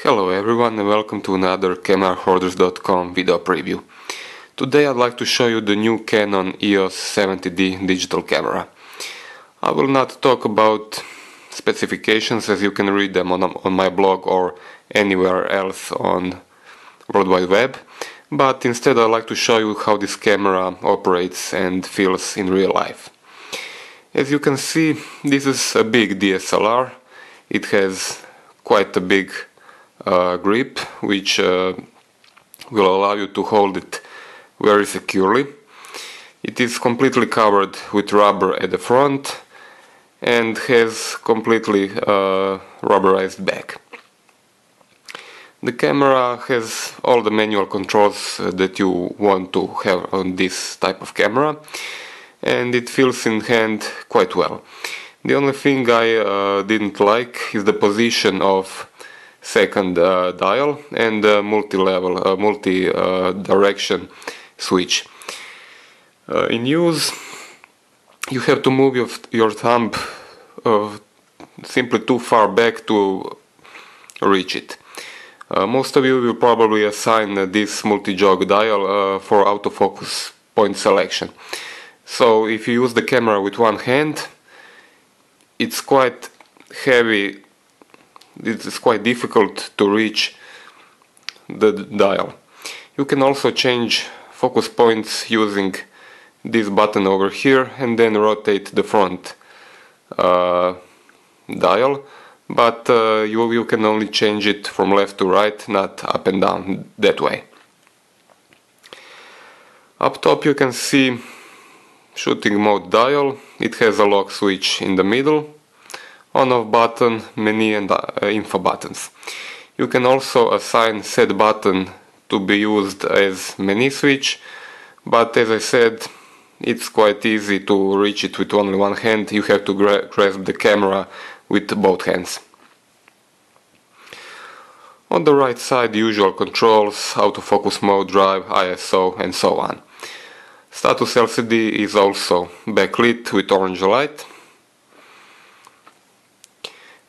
Hello everyone and welcome to another CameraHoarders.com video preview. Today I'd like to show you the new Canon EOS 70D digital camera. I will not talk about specifications as you can read them on my blog or anywhere else on World Wide Web, but instead I'd like to show you how this camera operates and feels in real life. As you can see, this is a big DSLR. It has quite a big grip, which will allow you to hold it very securely. It is completely covered with rubber at the front and has completely rubberized back. The camera has all the manual controls that you want to have on this type of camera, and it feels in hand quite well. The only thing I didn't like is the position of second dial and multi-level, multi-direction switch. In use, you have to move your thumb simply too far back to reach it. Most of you will probably assign this multi-jog dial for autofocus point selection. So if you use the camera with one hand, it's quite heavy. It is quite difficult to reach the dial. You can also change focus points using this button over here and then rotate the front dial, but you can only change it from left to right, not up and down that way. Up top you can see shooting mode dial. It has a lock switch in the middle, on-off button, menu and info buttons. You can also assign set button to be used as menu switch, but as I said, it's quite easy to reach it with only one hand. You have to grasp the camera with both hands. On the right side, usual controls, autofocus mode, drive, ISO and so on. Status LCD is also backlit with orange light.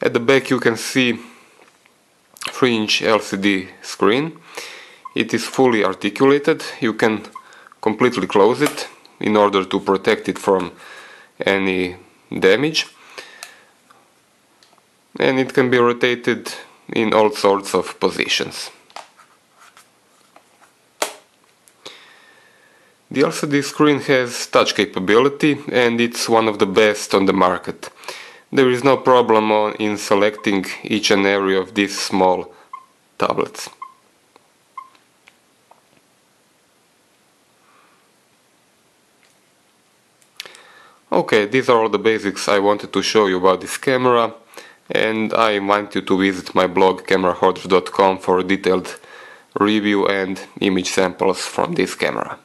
At the back you can see 3-inch LCD screen. It is fully articulated. You can completely close it in order to protect it from any damage. And it can be rotated in all sorts of positions. The LCD screen has touch capability and it's one of the best on the market. There is no problem in selecting each and every of these small tablets. Okay, these are all the basics I wanted to show you about this camera, and I invite you to visit my blog CameraHoarders.com for a detailed review and image samples from this camera.